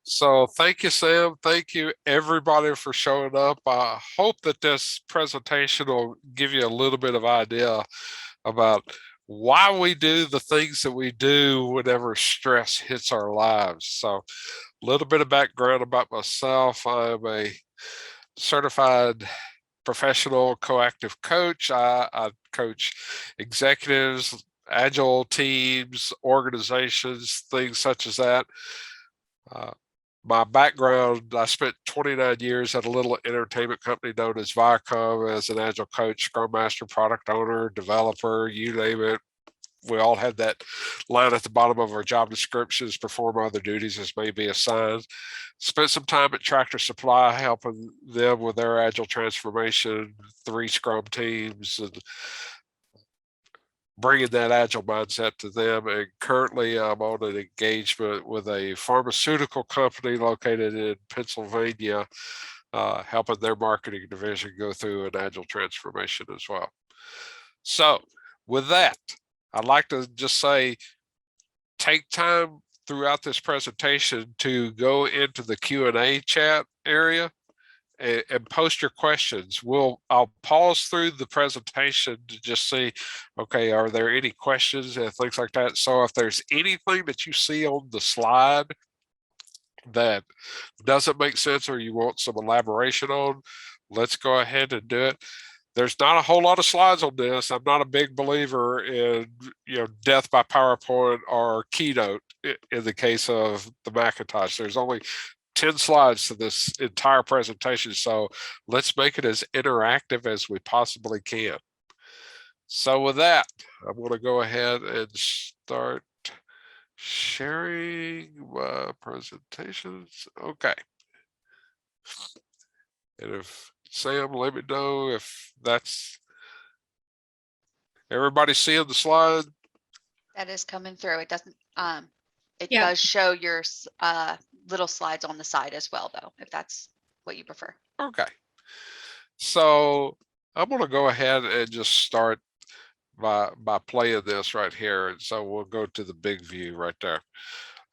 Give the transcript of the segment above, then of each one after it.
So thank you, Sam. Thank you, everybody, for showing up. I hope that this presentation will give you a little bit of idea about why we do the things that we do whenever stress hits our lives. So a little bit of background about myself. I'm a certified professional coactive coach. I coach executives, agile teams, organizations, things such as that. Uh, my background, I spent 29 years at a little entertainment company known as Viacom as an agile coach, scrum master, product owner, developer, you name it. We all had that line at the bottom of our job descriptions, perform other duties as may be assigned. Spent some time at Tractor Supply helping them with their agile transformation, 3 scrum teams, and bringing that agile mindset to them. And currently, I'm on an engagement with a pharmaceutical company located in Pennsylvania, helping their marketing division go through an agile transformation as well. So, with that, I'd like to just say, take time throughout this presentation to go into the Q&A chat area and post your questions. I'll pause through the presentation to just see, okay, are there any questions and things like that? So if there's anything that you see on the slide that doesn't make sense or you want some elaboration on, let's go ahead and do it. There's not a whole lot of slides on this. I'm not a big believer in, death by PowerPoint or Keynote in the case of the Macintosh. There's only 10 slides to this entire presentation, so let's make it as interactive as we possibly can. So with that, I'm going to go ahead and start sharing my presentations. Okay. And if Sam, let me know if that's everybody seeing the slide. That is coming through. It doesn't, it Yeah. does show your little slides on the side as well, though, if that's what you prefer. Okay. So I'm going to go ahead and just start by playing this right here. And so we'll go to the big view right there.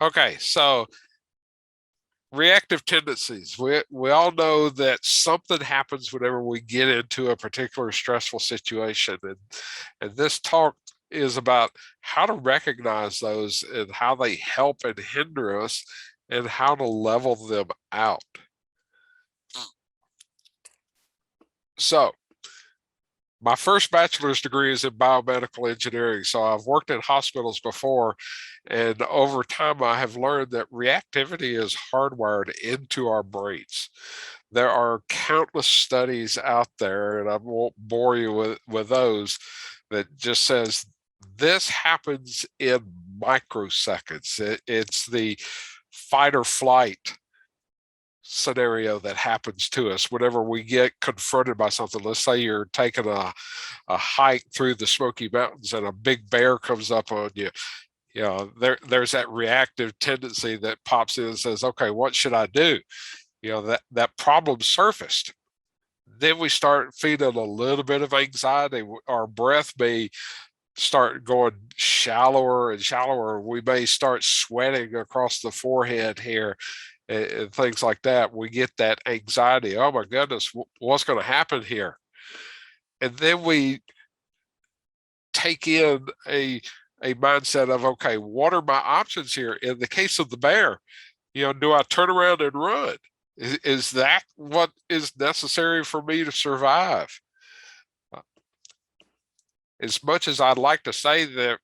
Okay, so reactive tendencies. We all know that something happens whenever we get into a particular stressful situation. And this talk is about how to recognize those and how they help and hinder us and how to level them out. So my first bachelor's degree is in biomedical engineering. So I've worked in hospitals before, and over time I have learned that reactivity is hardwired into our brains. There are countless studies out there, and I won't bore you with those, that just says this happens in microseconds. It's the fight or flight scenario that happens to us whenever we get confronted by something. Let's say you're taking a hike through the Smoky Mountains and a big bear comes up on you. There's that reactive tendency that pops in and says, okay, what should I do? That problem surfaced. Then we start feeling a little bit of anxiety. Our breath may start going shallower and shallower. We may start sweating across the forehead here and things like that. We get that anxiety. Oh my goodness, what's going to happen here? And then we take in a mindset of, okay, what are my options here? In the case of the bear, do I turn around and run? Is that what is necessary for me to survive? As much as I'd like to say that,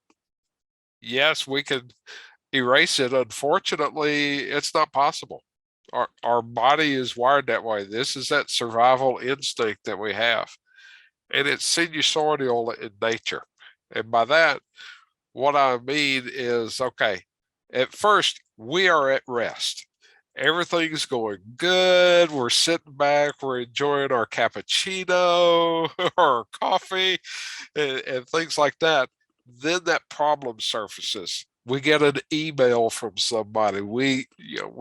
yes, we can erase it, unfortunately, it's not possible. Our body is wired that way. This is that survival instinct that we have. And it's sinusoidal in nature. And by that, what I mean is, okay, at first, we are at rest. Everything's going good. We're sitting back. We're enjoying our cappuccino or coffee and things like that. Then that problem surfaces. We get an email from somebody. We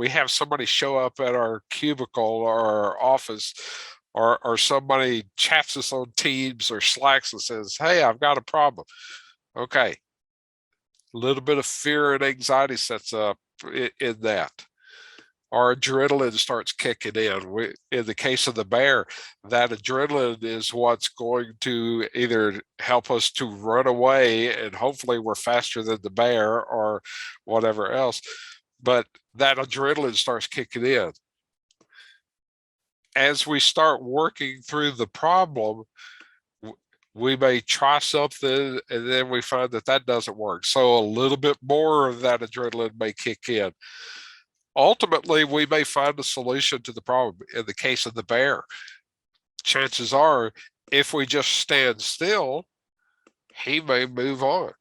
have somebody show up at our cubicle or our office, or somebody chats us on Teams or Slacks and says, hey, I've got a problem. Okay. A little bit of fear and anxiety sets up in that. our adrenaline starts kicking in. In the case of the bear, that adrenaline is what's going to either help us to run away, and hopefully we're faster than the bear or whatever else. But that adrenaline starts kicking in. As we start working through the problem, we may try something and then we find that that doesn't work. So a little bit more of that adrenaline may kick in. Ultimately, we may find a solution to the problem. In the case of the bear, chances are, if we just stand still, he may move on.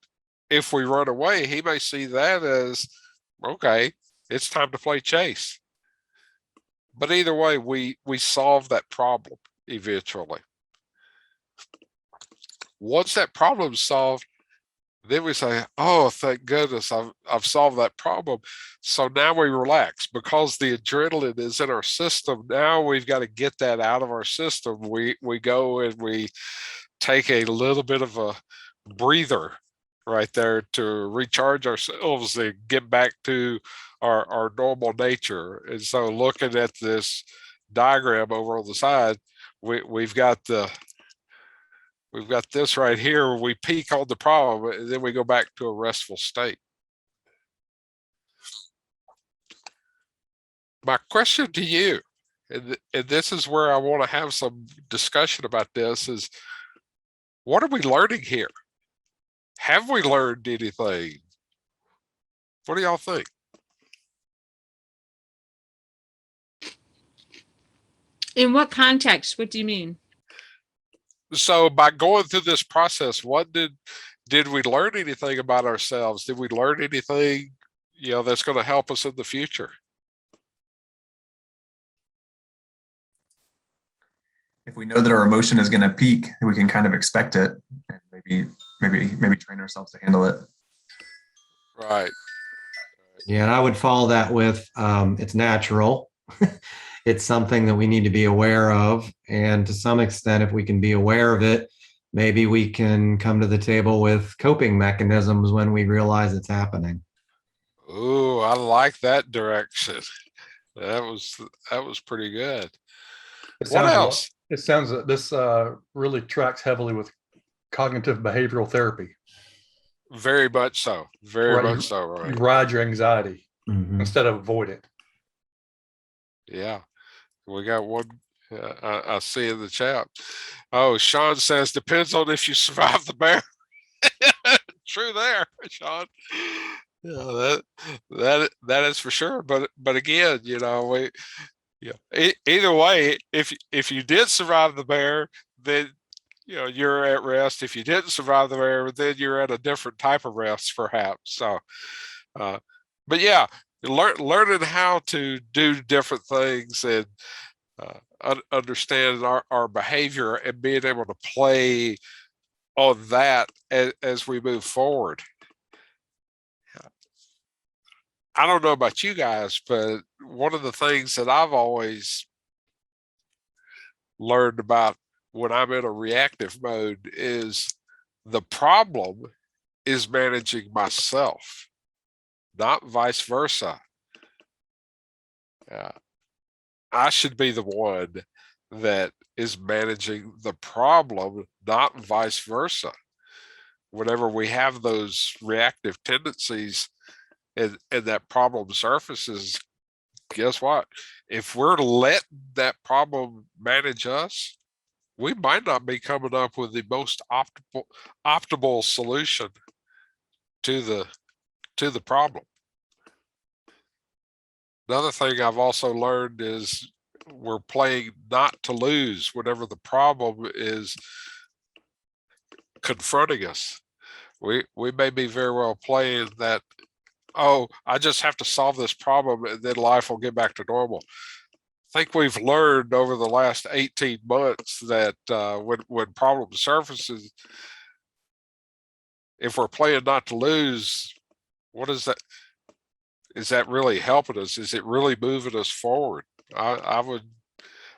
If we run away, he may see that as, okay, it's time to play chase. But either way, we solve that problem eventually. Once that problem's solved, then we say, oh, thank goodness, I've solved that problem. So now we relax because the adrenaline is in our system. Now we've got to get that out of our system. We go and we take a little bit of a breather right there to recharge ourselves and get back to our normal nature. And so looking at this diagram over on the side, we've got this right here. We peak on the problem and then we go back to a restful state. My question to you, and this is where I want to have some discussion about this, is what are we learning here? Have we learned anything? What do y'all think? In what context? What do you mean? So by going through this process, what did we learn anything about ourselves? Did we learn anything, that's going to help us in the future? If we know that our emotion is going to peak, we can kind of expect it and maybe train ourselves to handle it. Right. Yeah, and I would follow that with it's natural. It's something that we need to be aware of. And to some extent, if we can be aware of it, maybe we can come to the table with coping mechanisms when we realize it's happening. Ooh, I like that direction. That was pretty good. What else? It sounds that this really tracks heavily with cognitive behavioral therapy. Very much so. Very much so, right? You ride your anxiety Mm-hmm. instead of avoid it. Yeah. We got one I see in the chat. Oh, Sean says, depends on if you survive the bear. True there, Sean. Yeah, that is for sure. But again, either way, if you did survive the bear, then you're at rest. If you didn't survive the bear, then you're at a different type of rest, perhaps. So, but yeah, learning how to do different things and understand our behavior and being able to play on that as we move forward. I don't know about you guys, but one of the things that I've always learned about when I'm in a reactive mode is the problem is managing myself, not vice versa. I should be the one that is managing the problem, not vice versa. Whenever we have those reactive tendencies and that problem surfaces, guess what? If we're letting that problem manage us, we might not be coming up with the most optimal solution to the problem. Another thing I've also learned is we're playing not to lose whenever the problem is confronting us. We may be very well playing that, oh, I just have to solve this problem and then life will get back to normal. I think we've learned over the last 18 months that when problem surfaces, if we're playing not to lose, what is that? Is that really helping us? Is it really moving us forward? I would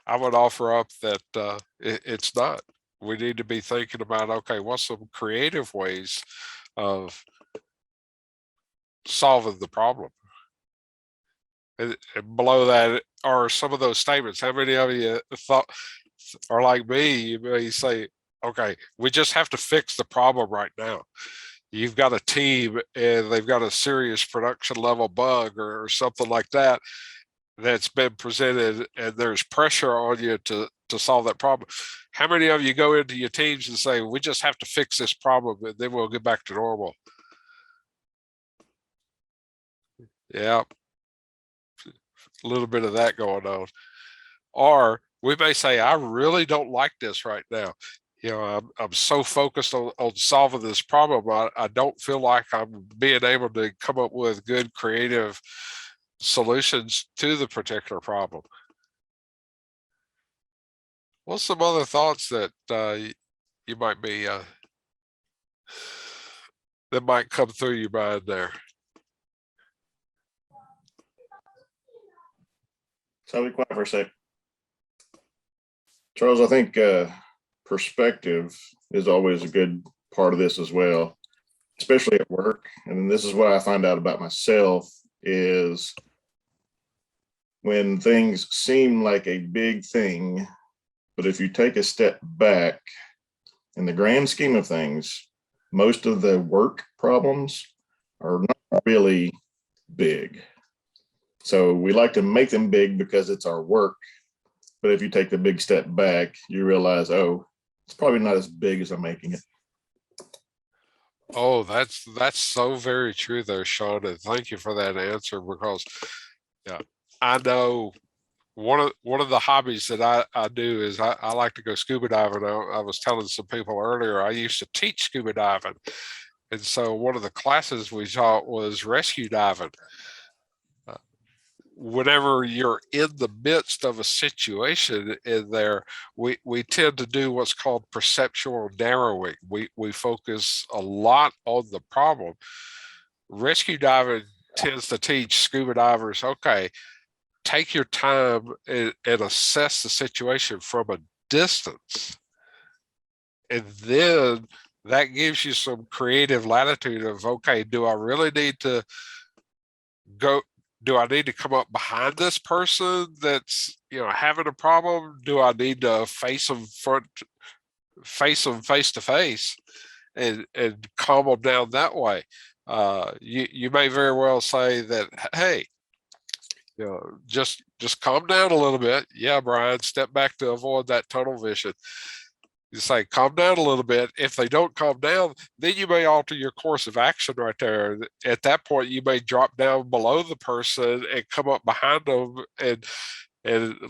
offer up that it's not. We need to be thinking about, okay, what's some creative ways of solving the problem? And below that are some of those statements. How many of you thought are like me? You may say, okay, we just have to fix the problem right now. You've got a team and they've got a serious production level bug or something like that that's been presented, and there's pressure on you to solve that problem. How many of you go into your teams and say, we just have to fix this problem and then we'll get back to normal? Yeah, a little bit of that going on. Or we may say, I really don't like this right now. You know, I'm so focused on solving this problem. I don't feel like I'm being able to come up with good creative solutions to the particular problem. What's some other thoughts that you might be that might come through your mind there? So I'll be quiet for a sec. Charles, I think perspective is always a good part of this as well, especially at work. And this is what I find out about myself is when things seem like a big thing, but if you take a step back, in the grand scheme of things, most of the work problems are not really big. So we like to make them big because it's our work. But if you take the big step back, you realize, oh, it's probably not as big as I'm making it. Oh, that's so very true there, Sean. And thank you for that answer, because yeah, I know one of the hobbies that I do is I like to go scuba diving. I was telling some people earlier, I used to teach scuba diving. And so one of the classes we taught was rescue diving. Whenever you're in the midst of a situation in there, we tend to do what's called perceptual narrowing. We focus a lot on the problem. Rescue diving tends to teach scuba divers, okay, take your time and assess the situation from a distance. And then that gives you some creative latitude of, okay, do I really need to go? Do I need to come up behind this person that's, you know, having a problem? Do I need to face them face to face and calm them down that way? You may very well say that, hey, you know, just calm down a little bit. Yeah, Brian, step back to avoid that tunnel vision. You say, calm down a little bit. If they don't calm down, then you may alter your course of action right there. At that point, you may drop down below the person and come up behind them and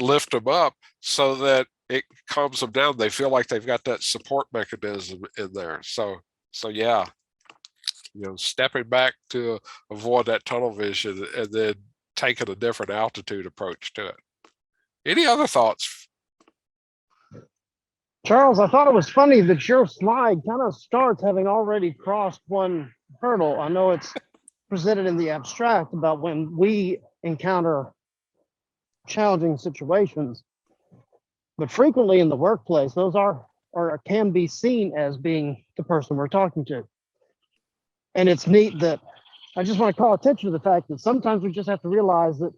lift them up so that it calms them down. They feel like they've got that support mechanism in there. So yeah, you know, stepping back to avoid that tunnel vision and then taking a different altitude approach to it. Any other thoughts? Charles, I thought it was funny that your slide kind of starts having already crossed one hurdle. I know it's presented in the abstract about when we encounter challenging situations, but frequently in the workplace, those are or can be seen as being the person we're talking to. And it's neat that I just want to call attention to the fact that sometimes we just have to realize that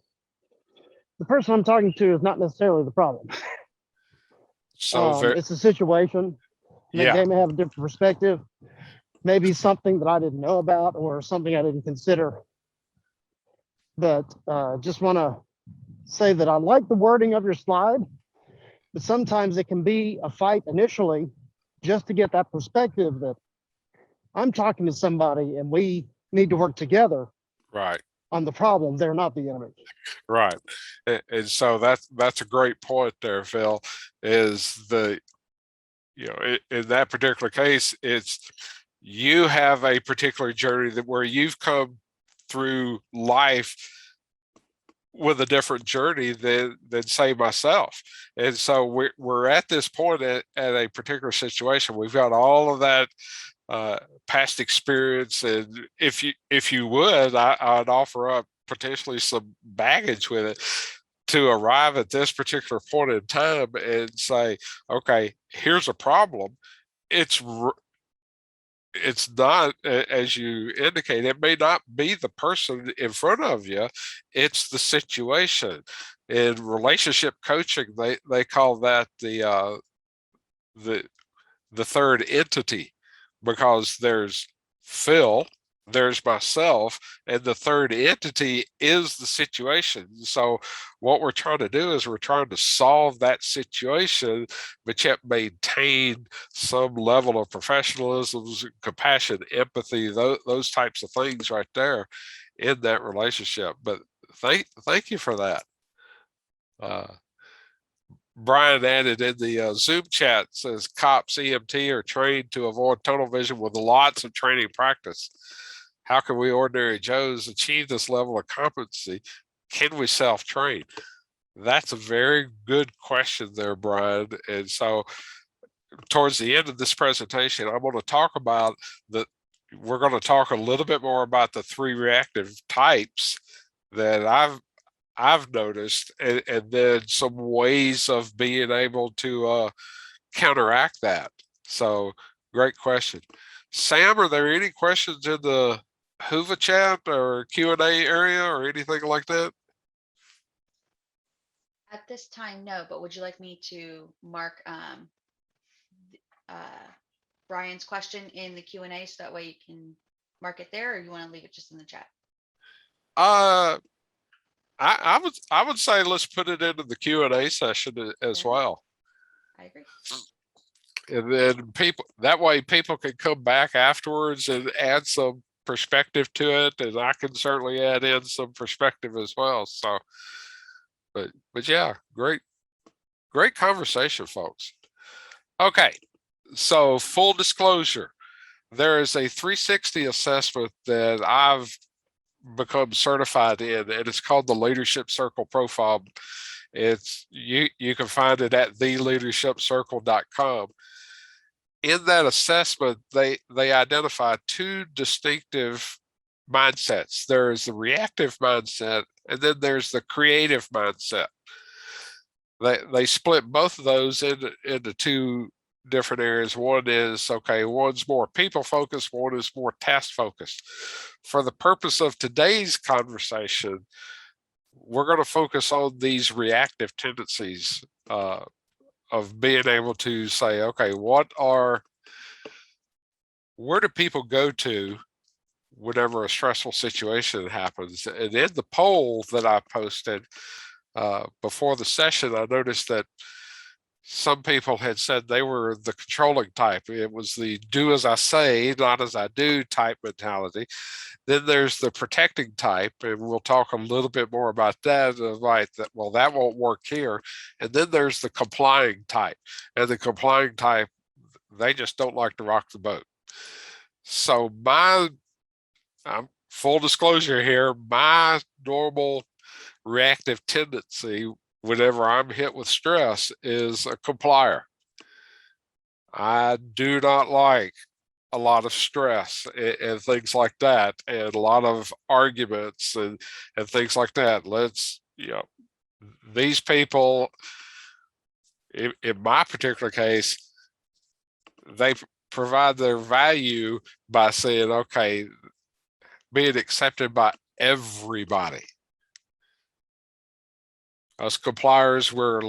the person I'm talking to is not necessarily the problem. So It's a situation. yeah, They may have a different perspective, maybe something that I didn't know about or something I didn't consider. But just want to say that I like the wording of your slide, but sometimes it can be a fight initially just to get that perspective that I'm talking to somebody and we need to work together right. on the problem. They're not the enemy. Right. And so that's a great point there, Phil, is the, you know, in that particular case, it's you have a particular journey that where you've come through life with a different journey than say myself. And so we're at this point at a particular situation. We've got all of that past experience, and if you would, I'd offer up potentially some baggage with it to arrive at this particular point in time and say, okay, here's a problem. It's it's not, as you indicate, it may not be the person in front of you, it's the situation. In relationship coaching, they call that the third entity, because there's Phil, there's myself, and the third entity is the situation. So what we're trying to do is we're trying to solve that situation, but yet maintain some level of professionalism, compassion, empathy, those types of things right there in that relationship. But thank you for that. Brian added in the Zoom chat, says cops, EMT are trained to avoid tunnel vision with lots of training practice. How can we ordinary Joes achieve this level of competency? Can we self-train? That's a very good question there, Brian. And so towards the end of this presentation, I'm going to talk about we're going to talk a little bit more about the 3 reactive types that I've noticed, and then some ways of being able to counteract that. So great question. Sam, are there any questions in the Hoover chat or Q&A area or anything like that? At this time, no, but would you like me to mark Brian's question in the Q&A so that way you can mark it there, or you want to leave it just in the chat? I would say let's put it into the Q&A session as well. I agree. And then that way people can come back afterwards and add some perspective to it, and I can certainly add in some perspective as well. So, but yeah, great conversation, folks. Okay, so full disclosure, there is a 360 assessment that I've become certified in, and it's called the Leadership Circle Profile. It's you can find it at theleadershipcircle.com. In that assessment, they identify 2 distinctive mindsets. There's the reactive mindset, and then there's the creative mindset. They split both of those into 2 different areas. One is, okay, one's more people focused, one is more task focused. For the purpose of today's conversation, we're going to focus on these reactive tendencies of being able to say, okay, where do people go to whenever a stressful situation happens? And in the poll that I posted before the session, I noticed that some people had said they were the controlling type. It was the do as I say, not as I do type mentality. Then there's the protecting type, and we'll talk a little bit more about that. Right, well, that won't work here. And then there's the complying type, and the complying type, they just don't like to rock the boat. So full disclosure here, my normal reactive tendency whenever I'm hit with stress is a complier. I do not like a lot of stress and things like that, and a lot of arguments and things like that. These people, in my particular case, they provide their value by saying, okay, being accepted by everybody. Us compliers, we're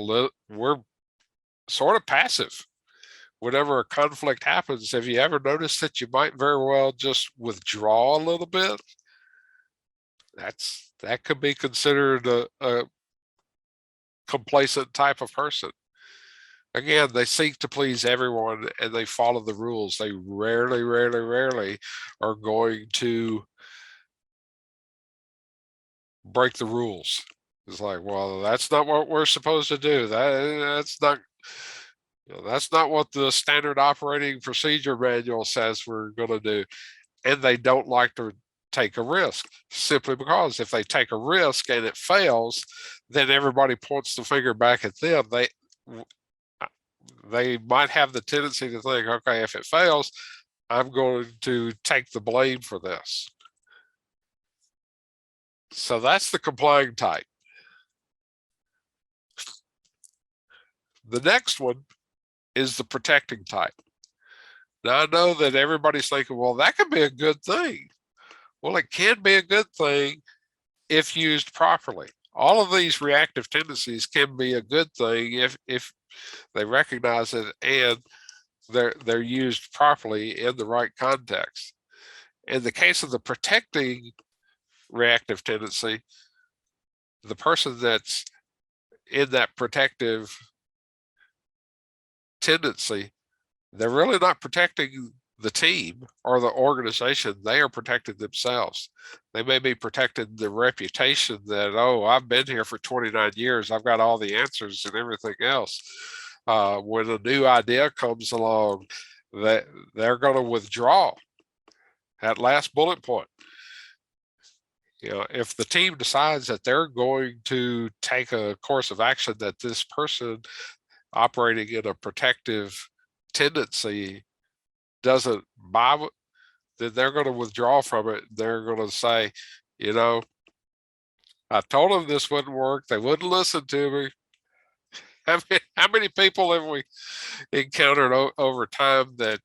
sort of passive. Whenever a conflict happens, have you ever noticed that you might very well just withdraw a little bit? That could be considered a complacent type of person. Again, they seek to please everyone and they follow the rules. They rarely are going to break the rules. It's like, well, that's not what we're supposed to do. That's not what the standard operating procedure manual says we're going to do. And they don't like to take a risk, simply because if they take a risk and it fails, then everybody points the finger back at them. They might have the tendency to think, okay, if it fails, I'm going to take the blame for this. So that's the complying type. The next one is the protecting type. Now I know that everybody's thinking, well, that could be a good thing. Well, it can be a good thing if used properly. All of these reactive tendencies can be a good thing if they recognize it and they're used properly in the right context. In the case of the protecting reactive tendency, the person that's in that protective tendency, they're really not protecting the team or the organization. They are protecting themselves. They may be protecting the reputation that, oh, I've been here for 29 years. I've got all the answers and everything else. When a new idea comes along, that they're going to withdraw. That last bullet point. You know, if the team decides that they're going to take a course of action that this person operating in a protective tendency doesn't buy, then they're going to withdraw from it. They're going to say, you know, I told them this wouldn't work. They wouldn't listen to me. How many people have we encountered over time that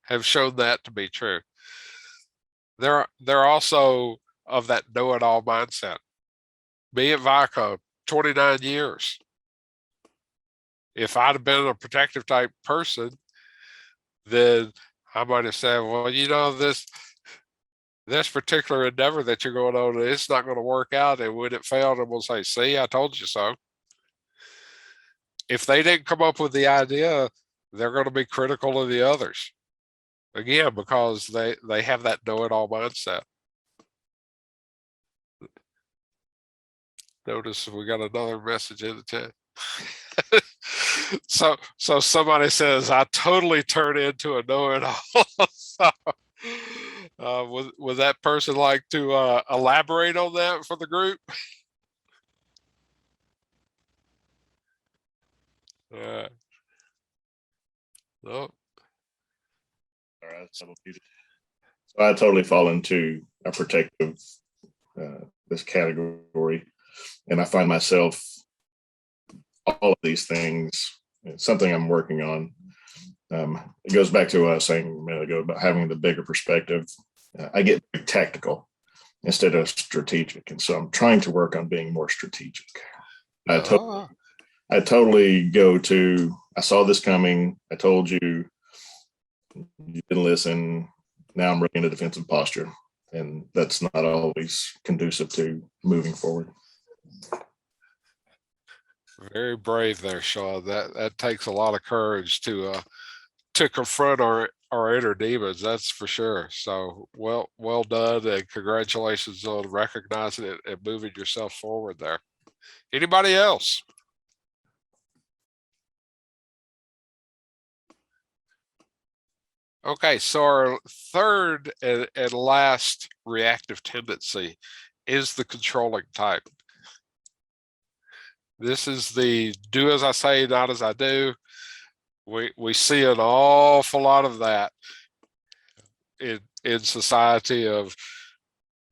have shown that to be true? They're also of that know-it-all mindset. Me at Viacom, 29 years. If I'd have been a protective type person, then I might have said, well, you know, this particular endeavor that you're going on, it's not going to work out. And when it failed, I'm going to say, see, I told you so. If they didn't come up with the idea, they're going to be critical of the others. Again, because they have that know-it-all mindset. Notice we got another message in the chat. So somebody says, I totally turn into a know-it-all. So, would that person like to elaborate on that for the group? No. All right, so I totally fall into a protective this category, and I find myself all of these things. It's something I'm working on. It goes back to what I was saying a minute ago about having the bigger perspective. I get tactical instead of strategic, and so I'm trying to work on being more strategic. I totally go to, I saw this coming. I told you, you didn't listen. Now I'm really in a defensive posture, and that's not always conducive to moving forward. Very brave there, Sean. That takes a lot of courage to confront our inner demons. That's for sure. So well done, and congratulations on recognizing it and moving yourself forward there. Anybody else? Okay, so our third and last reactive tendency is the controlling type. This is the do as I say, not as I do. We see an awful lot of that in society. Of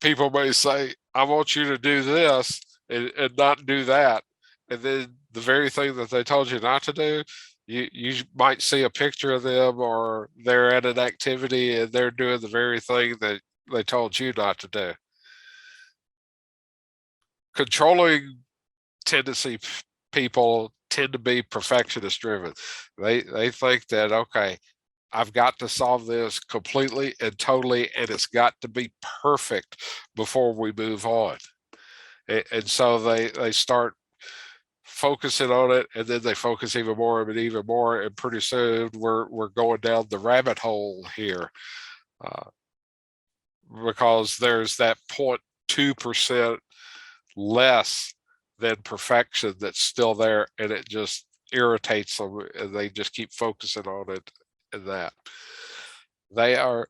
people may say, I want you to do this and not do that. And then the very thing that they told you not to do, you might see a picture of them, or they're at an activity and they're doing the very thing that they told you not to do. Controlling tendency people tend to be perfectionist driven. They think that, okay, I've got to solve this completely and totally, and it's got to be perfect before we move on. And so they start focusing on it, and then they focus even more and even more, and pretty soon we're going down the rabbit hole here, because there's that 0.2% less than perfection that's still there, and it just irritates them, and they just keep focusing on it. And that they are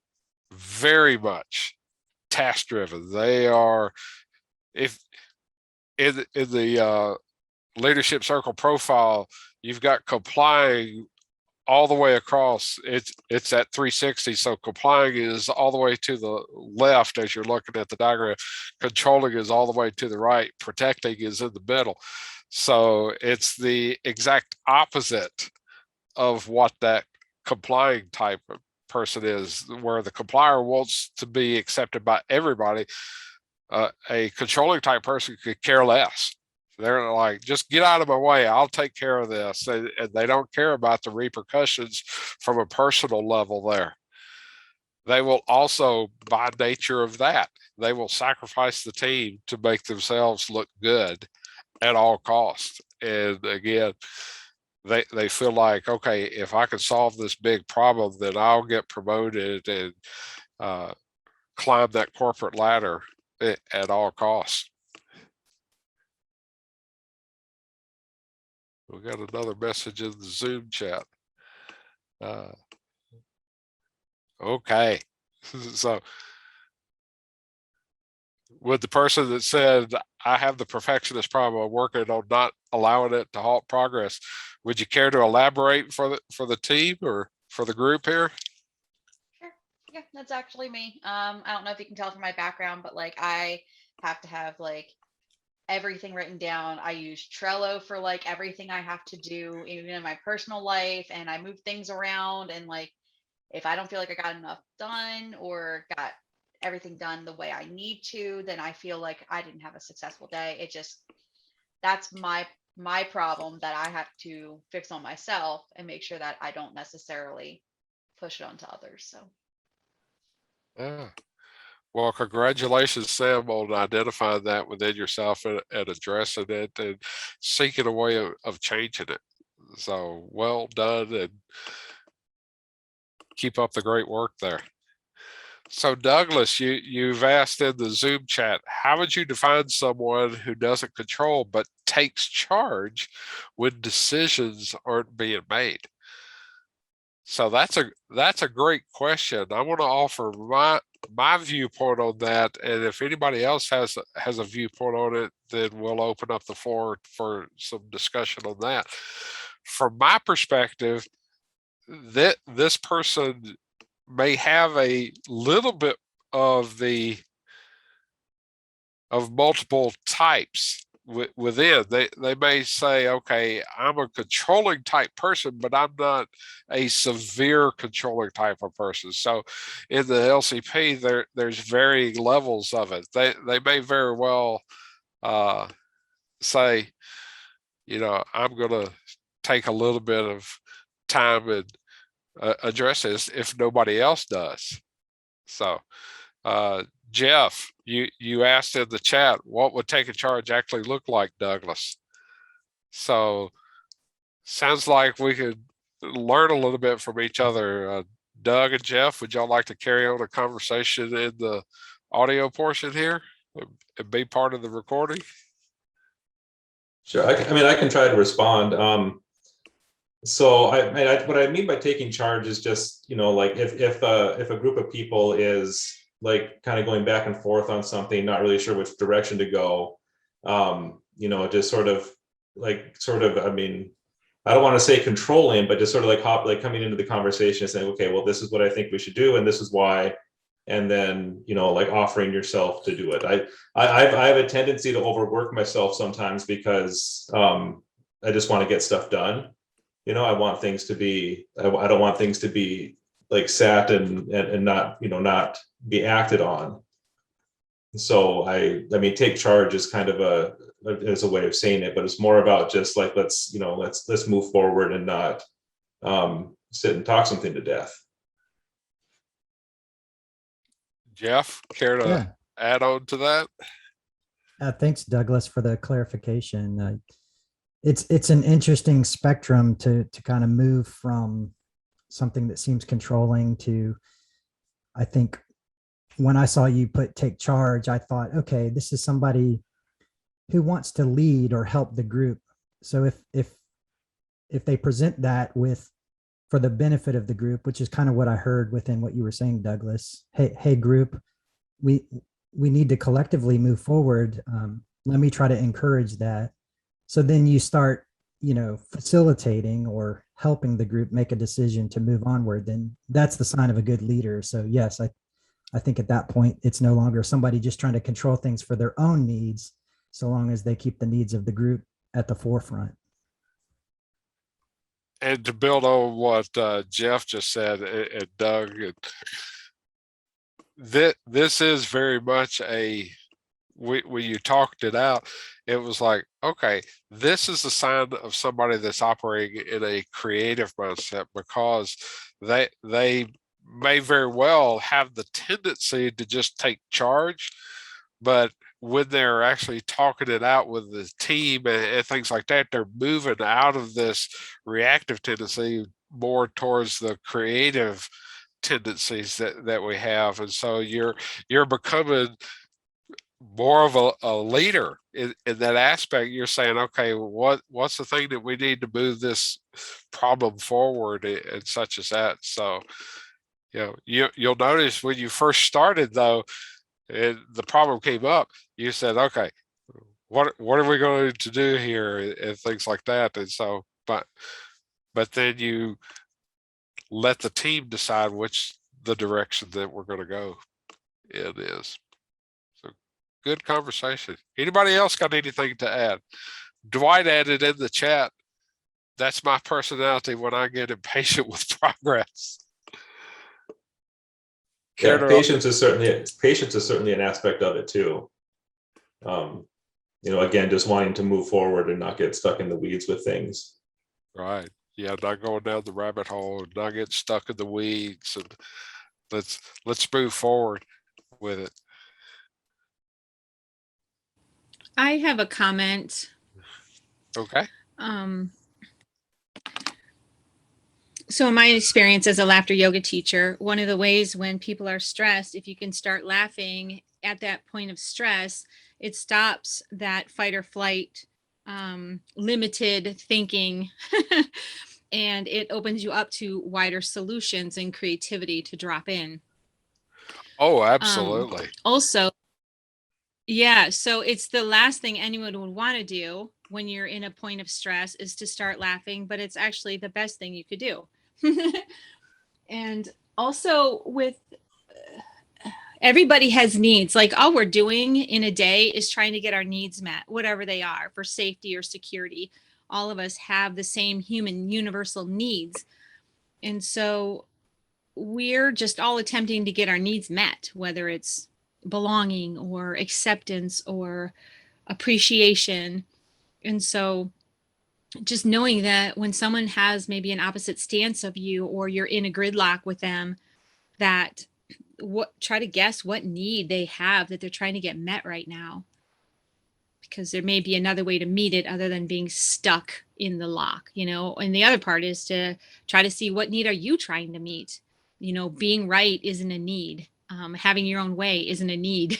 very much task driven. They are, if in the leadership circle profile, you've got complying all the way across. It's at 360. So complying is all the way to the left as you're looking at the diagram. Controlling is all the way to the right. Protecting is in the middle. So it's the exact opposite of what that complying type person is, where the complier wants to be accepted by everybody. A controlling type person could care less. They're like, just get out of my way. I'll take care of this. And they don't care about the repercussions from a personal level there. They will also, by nature of that, they will sacrifice the team to make themselves look good at all costs. And again, they feel like, okay, if I can solve this big problem, then I'll get promoted and climb that corporate ladder at all costs. We got another message in the Zoom chat. Okay, so with the person that said, I have the perfectionist problem, I'm working on not allowing it to halt progress, would you care to elaborate for the team or for the group here? Sure. Yeah, that's actually me. I don't know if you can tell from my background, but like I have to have like everything written down. I use Trello for like everything I have to do, even in my personal life, and I move things around. And like, if I don't feel like I got enough done or got everything done the way I need to, then I feel like I didn't have a successful day. It just, that's my problem that I have to fix on myself and make sure that I don't necessarily push it onto others. So Yeah. Well, congratulations, Sam, on identifying that within yourself and addressing it and seeking a way of changing it. So well done, and keep up the great work there. So Douglas, you've asked in the Zoom chat, how would you define someone who doesn't control but takes charge when decisions aren't being made? So that's a great question. I want to offer my viewpoint on that, and if anybody else has a viewpoint on it, then we'll open up the floor for some discussion on that. From my perspective, this person may have a little bit of multiple types within. They may say, okay, I'm a controlling type person, but I'm not a severe controlling type of person. So in the LCP, there's varying levels of it. They may very well say, I'm going to take a little bit of time and address this if nobody else does. So Jeff, you asked in the chat, what would taking charge actually look like, Douglas? So sounds like we could learn a little bit from each other. Doug and Jeff, would y'all like to carry on a conversation in the audio portion here and be part of the recording? Sure. I mean, I can try to respond. So what I mean by taking charge is just, like if a group of people is like kind of going back and forth on something, not really sure which direction to go, just I mean, I don't want to say controlling, but just sort of like coming into the conversation and saying, okay, well, this is what I think we should do, and this is why, and then like offering yourself to do it. I have a tendency to overwork myself sometimes because I just want to get stuff done. I want things to be, I don't want things to be like sat and not, not be acted on. So I mean, take charge is kind of as a way of saying it, but it's more about just like, let's move forward and not sit and talk something to death. Jeff, care to add on to that? Thanks, Douglas, for the clarification. It's an interesting spectrum to kind of move from something that seems controlling to, I think when I saw you take charge, I thought, okay, this is somebody who wants to lead or help the group. So if they present that for the benefit of the group, which is kind of what I heard within what you were saying, Douglas, hey group, we need to collectively move forward. Let me try to encourage that. So then you start, facilitating or helping the group make a decision to move onward, then that's the sign of a good leader. So yes, I think at that point, it's no longer somebody just trying to control things for their own needs, so long as they keep the needs of the group at the forefront. and to build on what Jeff just said, and Doug, this is very much when you talked it out, it was like, okay, this is a sign of somebody that's operating in a creative mindset, because they may very well have the tendency to just take charge, but when they're actually talking it out with the team and things like that, they're moving out of this reactive tendency more towards the creative tendencies that we have. And so you're becoming more of a leader in that aspect. You're saying, okay, what's the thing that we need to move this problem forward, and such as that. So you'll notice when you first started, though, and the problem came up, you said, okay, what are we going to do here, and things like that. And so but then you let the team decide which the direction that we're going to go in is. So good conversation. Anybody else got anything to add? Dwight added in the chat, that's my personality when I get impatient with progress. Yeah, patience is certainly an aspect of it too. Again, just wanting to move forward and not get stuck in the weeds with things. Right. Yeah, not going down the rabbit hole, and not get stuck in the weeds, and let's move forward with it. I have a comment. Okay. So in my experience as a laughter yoga teacher, one of the ways when people are stressed, if you can start laughing at that point of stress, it stops that fight or flight, limited thinking, and it opens you up to wider solutions and creativity to drop in. Oh, absolutely. Also, yeah, so it's the last thing anyone would want to do when you're in a point of stress is to start laughing, but it's actually the best thing you could do. And also with everybody has needs. Like all we're doing in a day is trying to get our needs met, whatever they are, for safety or security. All of us have the same human universal needs. And so we're just all attempting to get our needs met, whether it's belonging or acceptance or appreciation. And so just knowing that when someone has maybe an opposite stance of you, or you're in a gridlock with them, that try to guess what need they have that they're trying to get met right now, because there may be another way to meet it other than being stuck in the lock, and the other part is to try to see what need are you trying to meet. Being right isn't a need. Having your own way isn't a need.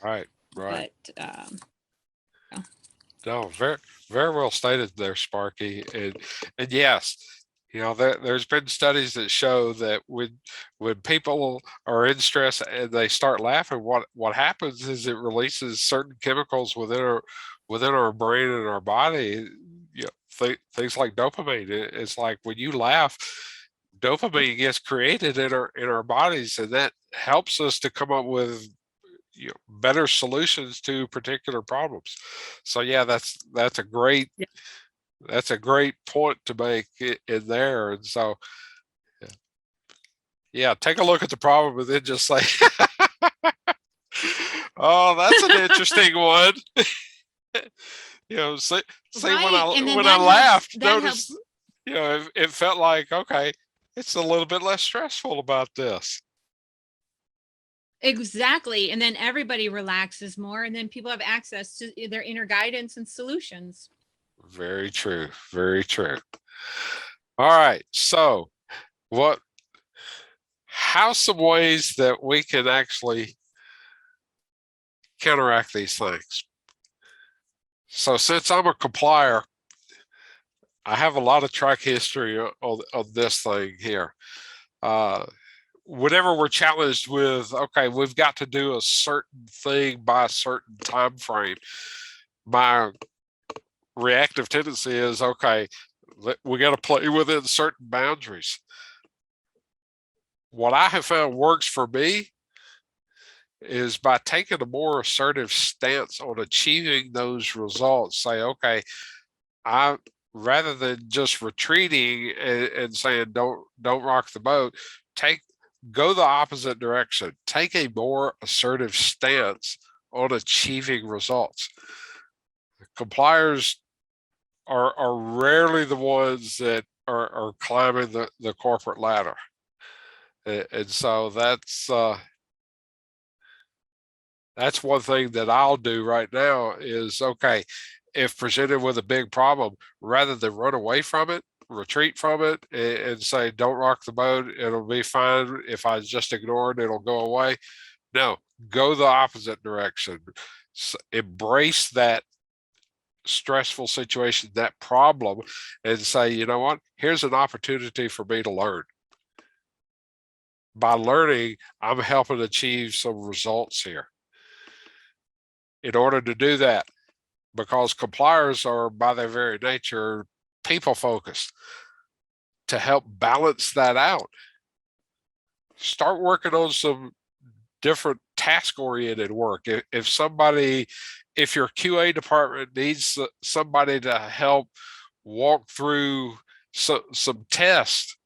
Right. But no, very, very well stated there, Sparky. And yes, there's been studies that show that when people are in stress and they start laughing, what happens is it releases certain chemicals within our brain and our body. Things like dopamine. It's like when you laugh, dopamine gets created in our bodies, and that helps us to come up with better solutions to particular problems. So yeah, that's a great point to make in there. And so yeah, take a look at the problem and then just say, oh, that's an interesting one. See Right. when I laughed, notice it felt like, okay, it's a little bit less stressful about this. Exactly. And then everybody relaxes more, and then people have access to their inner guidance and solutions. Very true. Very true. All right. So how's some ways that we can actually counteract these things? So since I'm a complier, I have a lot of track history of this thing here. Whenever we're challenged with, okay, we've got to do a certain thing by a certain time frame, my reactive tendency is, okay, we got to play within certain boundaries. What I have found works for me is by taking a more assertive stance on achieving those results. Say, okay, rather than just retreating and saying don't rock the boat, go the opposite direction. Take a more assertive stance on achieving results. Compliers are rarely the ones that are climbing the corporate ladder. And so that's one thing that I'll do right now is, okay, if presented with a big problem, rather than run away from it, retreat from it and say, don't rock the boat, it'll be fine. If I just ignore it, it'll go away. No, go the opposite direction. Embrace that stressful situation, that problem, and say, you know what, here's an opportunity for me to learn. By learning, I'm helping achieve some results here. In order to do that, because compliers are by their very nature people focused, to help balance that out, start working on some different task oriented work. If your QA department needs somebody to help walk through some tests,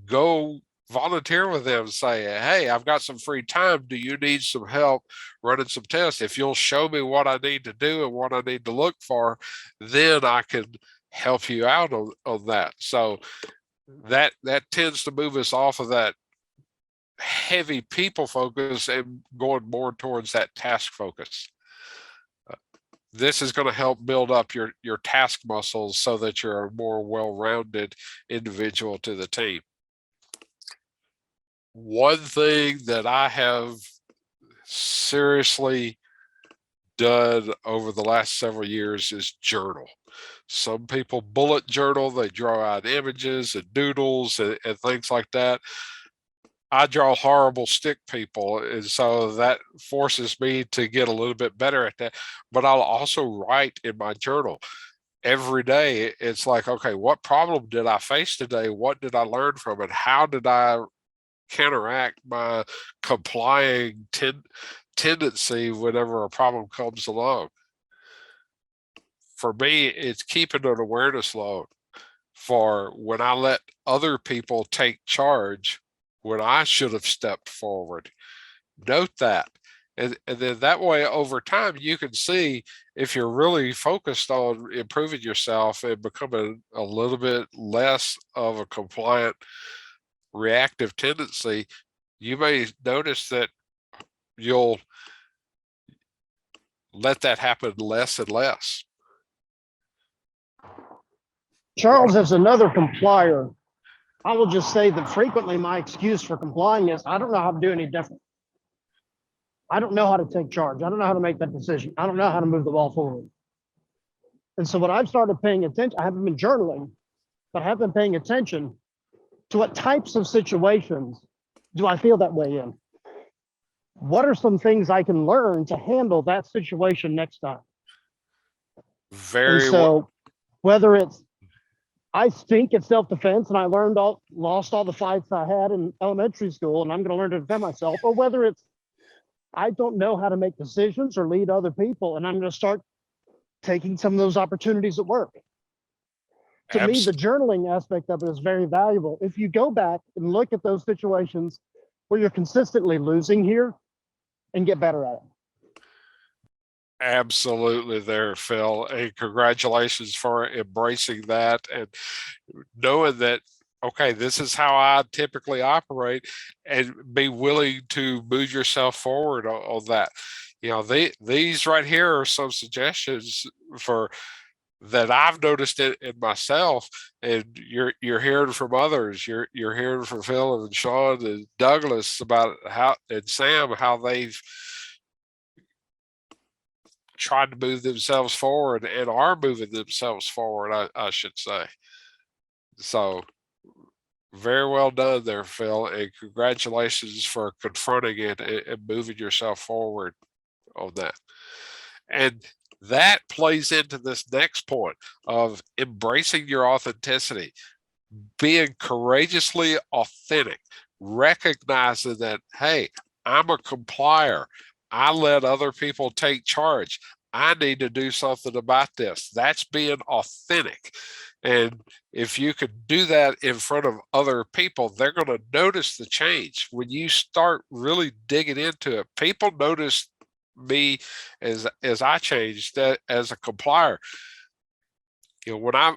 go volunteer with them, say, hey, I've got some free time, do you need some help running some tests? If you'll show me what I need to do and what I need to look for, then I can help you out on that. So that tends to move us off of that heavy people focus and going more towards that task focus. This is going to help build up your task muscles so that you're a more well-rounded individual to the team. One thing that I have seriously done over the last several years is journal. Some people bullet journal, they draw out images and doodles and things like that. I draw horrible stick people, and so that forces me to get a little bit better at that. But I'll also write in my journal every day. It's like, okay, what problem did I face today? What did I learn from it? How did I counteract my complying tendency whenever a problem comes along? For me, it's keeping an awareness load for when I let other people take charge when I should have stepped forward. Note that. And then that way, over time, you can see if you're really focused on improving yourself and becoming a little bit less of a compliant reactive tendency, you may notice that you'll let that happen less and less. Charles, as another complier, I will just say that frequently my excuse for complying is I don't know how to do any different. I don't know how to take charge. I don't know how to make that decision. I don't know how to move the ball forward. And so when I've started paying attention, I haven't been journaling, but I have been paying attention to what types of situations do I feel that way in? What are some things I can learn to handle that situation next time? Very and so well. Whether it's I stink at self-defense and I lost all the fights I had in elementary school and I'm going to learn to defend myself, or whether it's I don't know how to make decisions or lead other people and I'm going to start taking some of those opportunities at work. To me, the journaling aspect of it is very valuable. If you go back and look at those situations where you're consistently losing here and get better at it. Absolutely there, Phil. And congratulations for embracing that and knowing that, okay, this is how I typically operate, and be willing to move yourself forward on that. You know, these right here are some suggestions for that I've noticed it in myself, and you're hearing from others. You're hearing from Phil and Sean and Douglas about how, and Sam, how they've tried to move themselves forward and are moving themselves forward, I should say. So very well done there, Phil, and congratulations for confronting it and moving yourself forward on that. And that plays into this next point of embracing your authenticity, being courageously authentic, recognizing that, hey, I'm a complier. I let other people take charge. I need to do something about this. That's being authentic. And if you could do that in front of other people, they're going to notice the change. When you start really digging into it, people notice me as I changed that as a complier. You know, when I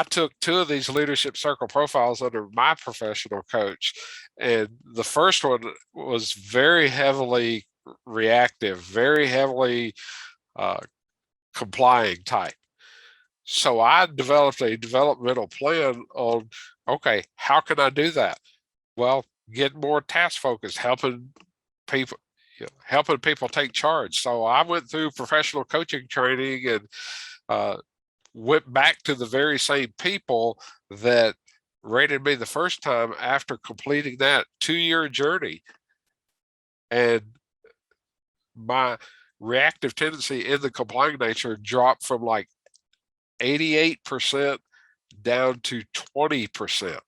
took 2 of these leadership circle profiles under my professional coach, and the first one was very heavily reactive, very heavily complying type. So I developed a developmental plan on, okay, how can I do that? Well, get more task focused, helping people, helping people take charge. So I went through professional coaching training and went back to the very same people that rated me the first time after completing that 2-year journey. And my reactive tendency in the complying nature dropped from like 88% down to 20%,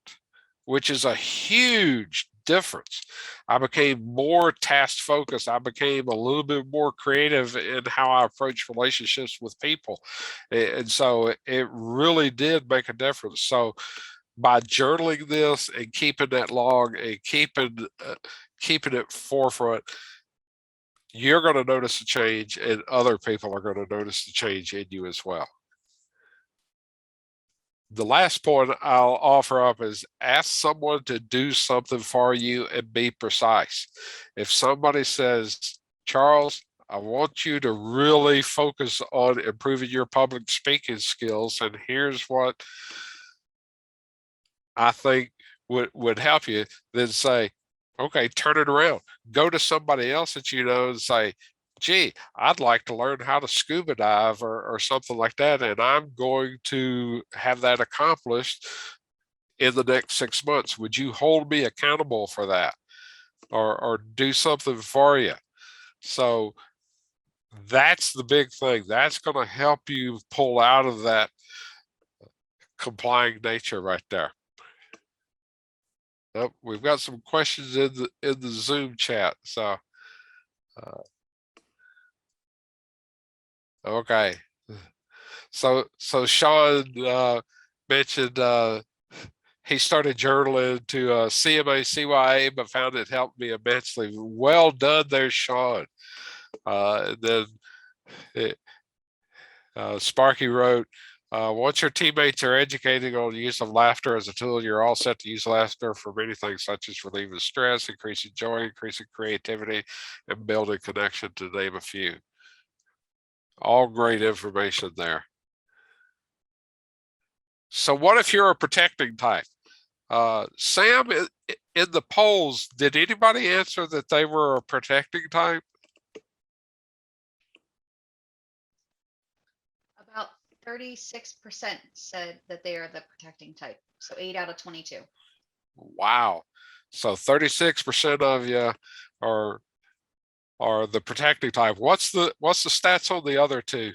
which is a huge difference. I became more task focused. I became a little bit more creative in how I approach relationships with people. And so it really did make a difference. So by journaling this and keeping that log and keeping it forefront, you're going to notice a change, and other people are going to notice the change in you as well. The last point I'll offer up is ask someone to do something for you and be precise. If somebody says, Charles, I want you to really focus on improving your public speaking skills, and here's what I think would help you, then say, okay, turn it around. Go to somebody else that you know and say, gee, I'd like to learn how to scuba dive or something like that. And I'm going to have that accomplished in the next 6 months. Would you hold me accountable for that or do something for you? So that's the big thing. That's going to help you pull out of that complying nature right there. Oh, we've got some questions in the Zoom chat. So, okay. So Sean mentioned he started journaling to CMA CYA, but found it helped me immensely. Well done there, Sean. And then Sparky wrote, once your teammates are educated on the use of laughter as a tool, you're all set to use laughter for many things, such as relieving stress, increasing joy, increasing creativity, and building connection, to name a few. All great information there. So what if you're a protecting type? Sam, in the polls, did anybody answer that they were a protecting type? About 36% said that they are the protecting type. So 8 out of 22. Wow. So 36% of you are the protecting type. What's the stats on the other two?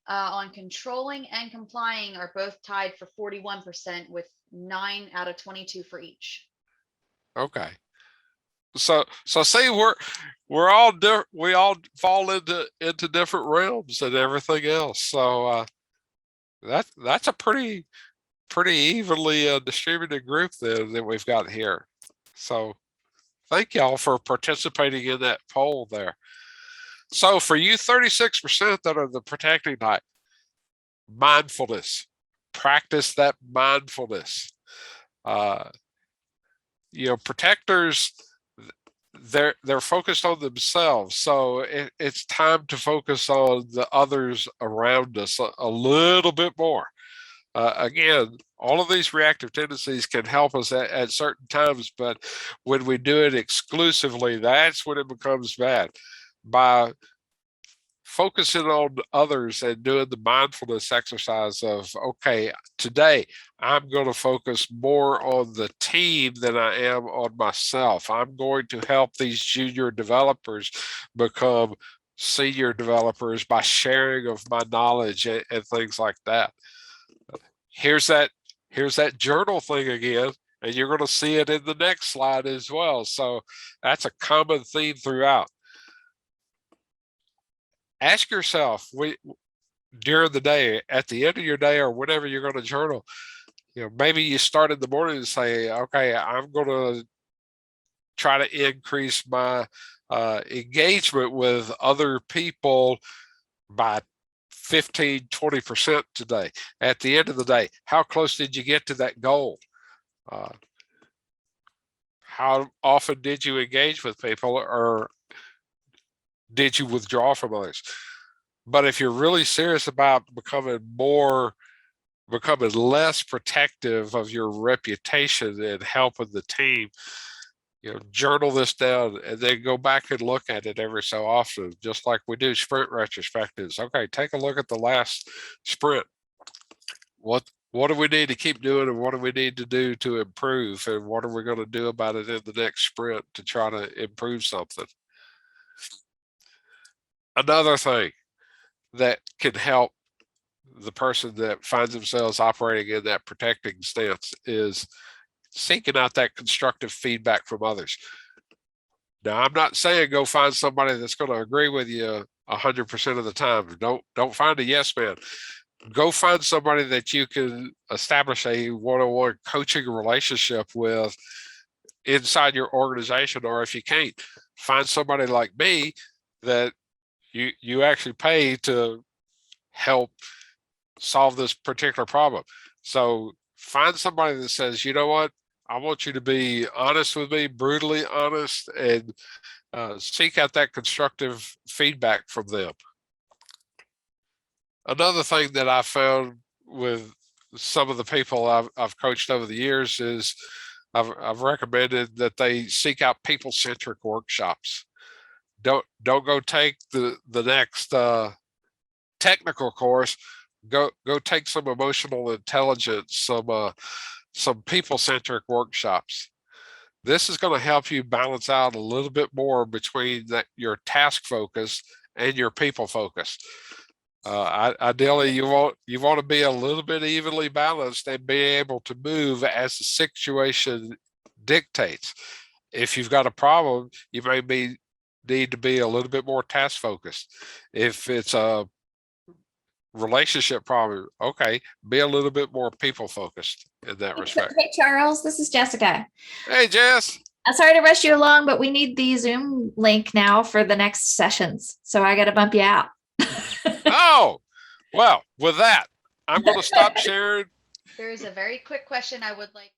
On controlling and complying are both tied for 41%, with 9 out of 22 for each. Okay. So see, we all fall into different realms and everything else. So that's a pretty evenly distributed group that we've got here. So thank y'all for participating in that poll there. So for you 36% that are the protecting type, mindfulness, practice that mindfulness. Protectors, they're focused on themselves. So it's time to focus on the others around us a little bit more. Again, all of these reactive tendencies can help us at certain times, but when we do it exclusively, that's when it becomes bad. By focusing on others and doing the mindfulness exercise of, okay, today I'm going to focus more on the team than I am on myself. I'm going to help these junior developers become senior developers by sharing of my knowledge and things like that. Here's that journal thing again, and you're going to see it in the next slide as well. So that's a common theme throughout. ask yourself during the day, at the end of your day, or whenever you're going to journal, maybe you start in the morning and say, okay, I'm going to try to increase my engagement with other people by 15-20% today. At the end of the day, how close did you get to that goal? How often did you engage with people, or did you withdraw from others? But if you're really serious about becoming less protective of your reputation and helping the team, journal this down and then go back and look at it every so often, just like we do sprint retrospectives. Okay, take a look at the last sprint. What do we need to keep doing, and what do we need to do to improve, and what are we going to do about it in the next sprint to try to improve something? Another thing that can help the person that finds themselves operating in that protecting stance is seeking out that constructive feedback from others. Now, I'm not saying go find somebody that's going to agree with you 100% of the time. Don't find a yes man. Go find somebody that you can establish a one-on-one coaching relationship with inside your organization, or if you can't, find somebody like me that you actually pay to help solve this particular problem. So find somebody that says, you know what, I want you to be honest with me, brutally honest, and seek out that constructive feedback from them. Another thing that I found with some of the people I've coached over the years is I've recommended that they seek out people-centric workshops. Don't go take the next technical course. Go take some emotional intelligence, some people-centric workshops. This is going to help you balance out a little bit more between your task focus and your people focus. Ideally, you want to be a little bit evenly balanced and be able to move as the situation dictates. If you've got a problem, you may need to be a little bit more task focused. If it's a relationship problem, okay, be a little bit more people focused in that respect. Hey, Charles, this is Jessica. Hey, Jess. I'm sorry to rush you along, but we need the Zoom link now for the next sessions. So I got to bump you out. Oh, well, with that, I'm going to stop sharing. There is a very quick question I would like